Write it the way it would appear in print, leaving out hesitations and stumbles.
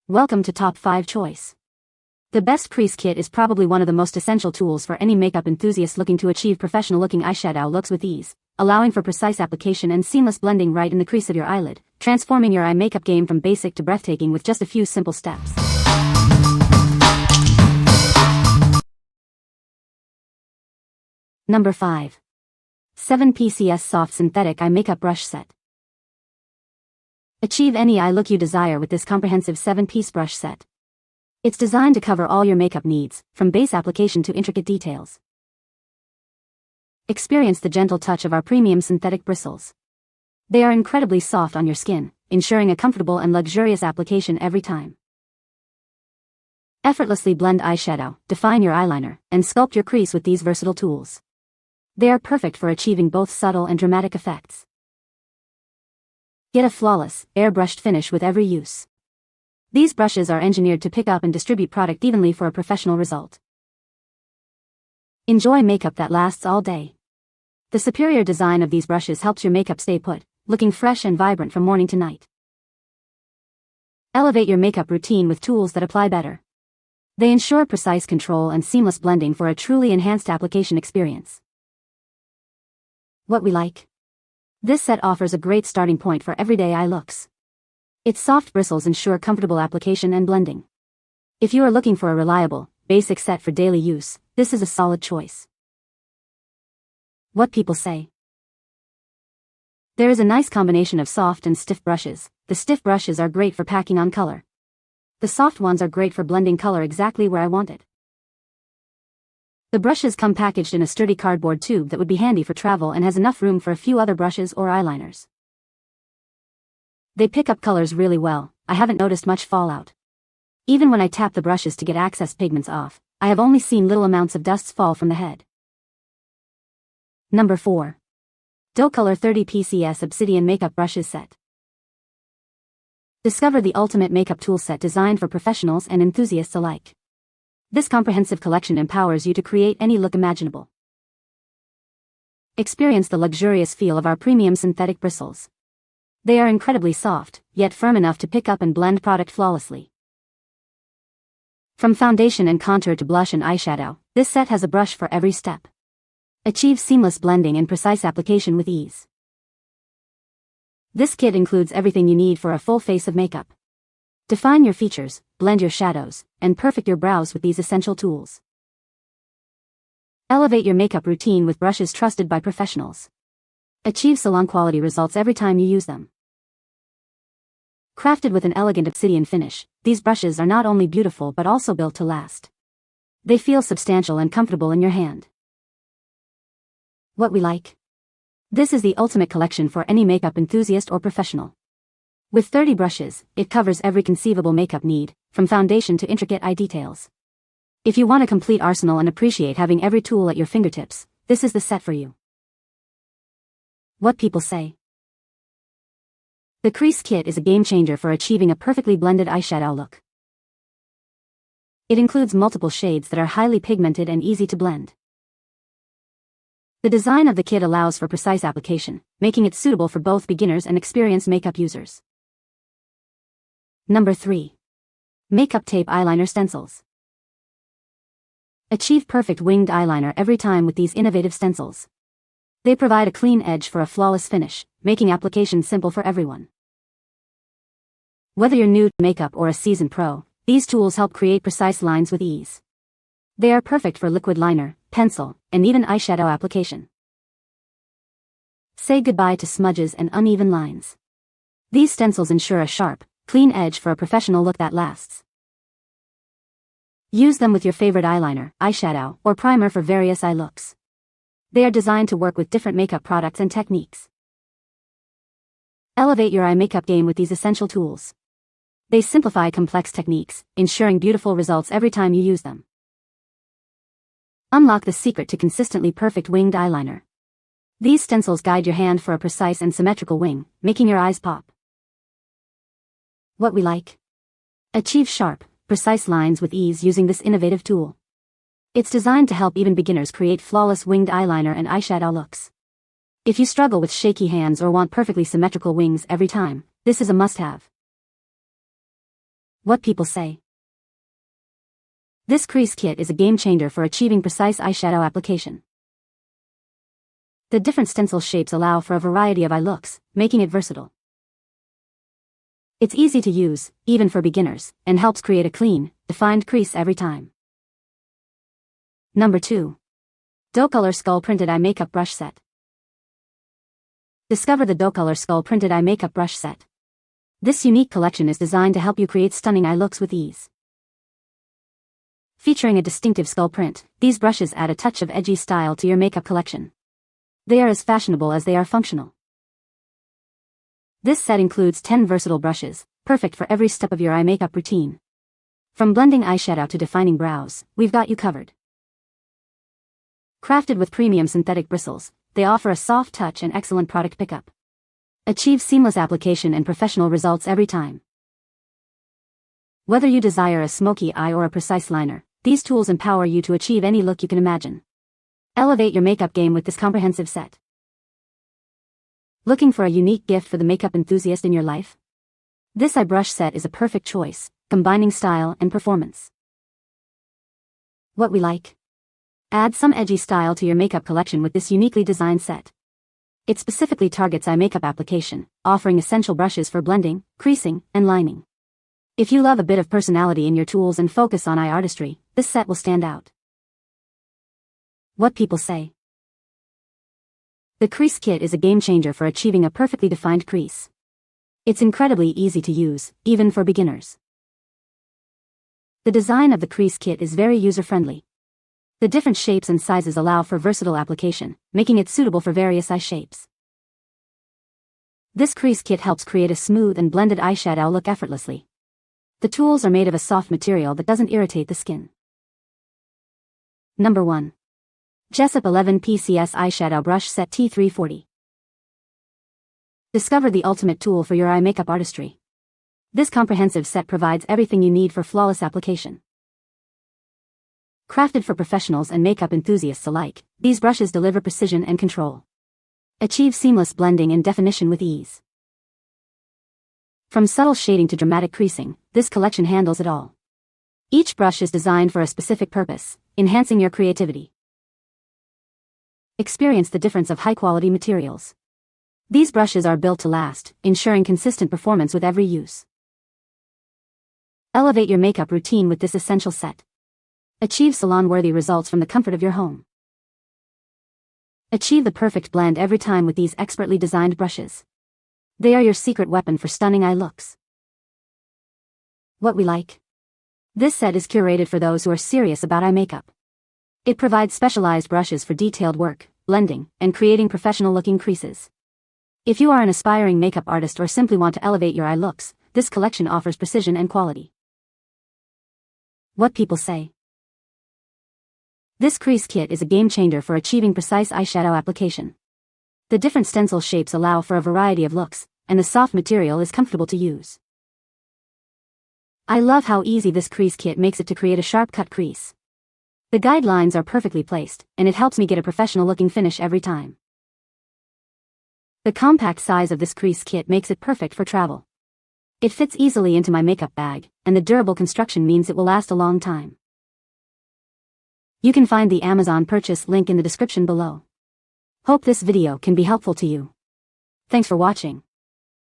Welcome to Top 5 Choice. The best Crease Kit is probably one of the most essential tools for any makeup enthusiast looking to achieve professional-looking eyeshadow looks with ease, allowing for precise application and seamless blending right in the crease of your eyelid, transforming your eye makeup game from basic to breathtaking with just a few simple steps. Number 5. 7PCS Soft Synthetic Eye Makeup Brush Set. Achieve any eye look you desire with this comprehensive 7-piece brush set. It's designed to cover all your makeup needs, from base application to intricate details. Experience the gentle touch of our premium synthetic bristles. They are incredibly soft on your skin, ensuring a comfortable and luxurious application every time. Effortlessly blend eyeshadow, define your eyeliner, and sculpt your crease with these versatile tools. They are perfect for achieving both subtle and dramatic effects. Get a flawless, airbrushed finish with every use. These brushes are engineered to pick up and distribute product evenly for a professional result. Enjoy makeup that lasts all day. The superior design of these brushes helps your makeup stay put, looking fresh and vibrant from morning to night. Elevate your makeup routine with tools that apply better. They ensure precise control and seamless blending for a truly enhanced application experience. What we like. This set offers a great starting point for everyday eye looks. Its soft bristles ensure comfortable application and blending. If you are looking for a reliable, basic set for daily use, this is a solid choice. What people say. There is a nice combination of soft and stiff brushes. The stiff brushes are great for packing on color. The soft ones are great for blending color exactly where I want it. The brushes come packaged in a sturdy cardboard tube that would be handy for travel and has enough room for a few other brushes or eyeliners. They pick up colors really well. I haven't noticed much fallout. Even when I tap the brushes to get excess pigments off, I have only seen little amounts of dusts fall from the head. Number 4. Docolor 30PCS Obsidian Makeup Brushes Set. Discover the ultimate makeup tool set designed for professionals and enthusiasts alike. This comprehensive collection empowers you to create any look imaginable. Experience the luxurious feel of our premium synthetic bristles. They are incredibly soft, yet firm enough to pick up and blend product flawlessly. From foundation and contour to blush and eyeshadow, this set has a brush for every step. Achieve seamless blending and precise application with ease. This kit includes everything you need for a full face of makeup. Define your features, blend your shadows, and perfect your brows with these essential tools. Elevate your makeup routine with brushes trusted by professionals. Achieve salon-quality results every time you use them. Crafted with an elegant obsidian finish, these brushes are not only beautiful but also built to last. They feel substantial and comfortable in your hand. What we like. This is the ultimate collection for any makeup enthusiast or professional. With 30 brushes, it covers every conceivable makeup need, from foundation to intricate eye details. If you want a complete arsenal and appreciate having every tool at your fingertips, this is the set for you. What people say. The Crease Kit is a game changer for achieving a perfectly blended eyeshadow look. It includes multiple shades that are highly pigmented and easy to blend. The design of the kit allows for precise application, making it suitable for both beginners and experienced makeup users. Number 3. Makeup Tape Eyeliner Stencils. Achieve perfect winged eyeliner every time with these innovative stencils. They provide a clean edge for a flawless finish, making application simple for everyone. Whether you're new to makeup or a seasoned pro, these tools help create precise lines with ease. They are perfect for liquid liner, pencil, and even eyeshadow application. Say goodbye to smudges and uneven lines. These stencils ensure a sharp, clean edge for a professional look that lasts. Use them with your favorite eyeliner, eyeshadow, or primer for various eye looks. They are designed to work with different makeup products and techniques. Elevate your eye makeup game with these essential tools. They simplify complex techniques, ensuring beautiful results every time you use them. Unlock the secret to consistently perfect winged eyeliner. These stencils guide your hand for a precise and symmetrical wing, making your eyes pop. What we like. Achieve sharp, precise lines with ease using this innovative tool. It's designed to help even beginners create flawless winged eyeliner and eyeshadow looks. If you struggle with shaky hands or want perfectly symmetrical wings every time, this is a must-have. What people say. This crease kit is a game changer for achieving precise eyeshadow application. The different stencil shapes allow for a variety of eye looks, making it versatile. It's easy to use, even for beginners, and helps create a clean, defined crease every time. Number 2. Docolor Skull Printed Eye Makeup Brush Set. Discover the Docolor Skull Printed Eye Makeup Brush Set. This unique collection is designed to help you create stunning eye looks with ease. Featuring a distinctive skull print, these brushes add a touch of edgy style to your makeup collection. They are as fashionable as they are functional. This set includes 10 versatile brushes, perfect for every step of your eye makeup routine. From blending eyeshadow to defining brows, we've got you covered. Crafted with premium synthetic bristles, they offer a soft touch and excellent product pickup. Achieve seamless application and professional results every time. Whether you desire a smoky eye or a precise liner, these tools empower you to achieve any look you can imagine. Elevate your makeup game with this comprehensive set. Looking for a unique gift for the makeup enthusiast in your life? This eye brush set is a perfect choice, combining style and performance. What we like? Add some edgy style to your makeup collection with this uniquely designed set. It specifically targets eye makeup application, offering essential brushes for blending, creasing, and lining. If you love a bit of personality in your tools and focus on eye artistry, this set will stand out. What people say. The Crease Kit is a game changer for achieving a perfectly defined crease. It's incredibly easy to use, even for beginners. The design of the Crease Kit is very user-friendly. The different shapes and sizes allow for versatile application, making it suitable for various eye shapes. This Crease Kit helps create a smooth and blended eyeshadow look effortlessly. The tools are made of a soft material that doesn't irritate the skin. Number 1. Jessup 11 PCS Eyeshadow Brush Set T340. Discover the ultimate tool for your eye makeup artistry. This comprehensive set provides everything you need for flawless application. Crafted for professionals and makeup enthusiasts alike, these brushes deliver precision and control. Achieve seamless blending and definition with ease. From subtle shading to dramatic creasing, this collection handles it all. Each brush is designed for a specific purpose, enhancing your creativity. Experience the difference of high-quality materials. These brushes are built to last, ensuring consistent performance with every use. Elevate your makeup routine with this essential set. Achieve salon-worthy results from the comfort of your home. Achieve the perfect blend every time with these expertly designed brushes. They are your secret weapon for stunning eye looks. What we like? This set is curated for those who are serious about eye makeup. It provides specialized brushes for detailed work, blending, and creating professional-looking creases. If you are an aspiring makeup artist or simply want to elevate your eye looks, this collection offers precision and quality. What people say. This Crease Kit is a game changer for achieving precise eyeshadow application. The different stencil shapes allow for a variety of looks, and the soft material is comfortable to use. I love how easy this Crease Kit makes it to create a sharp-cut crease. The guidelines are perfectly placed, and it helps me get a professional-looking finish every time. The compact size of this Crease Kit makes it perfect for travel. It fits easily into my makeup bag, and the durable construction means it will last a long time. You can find the Amazon purchase link in the description below. Hope this video can be helpful to you. Thanks for watching.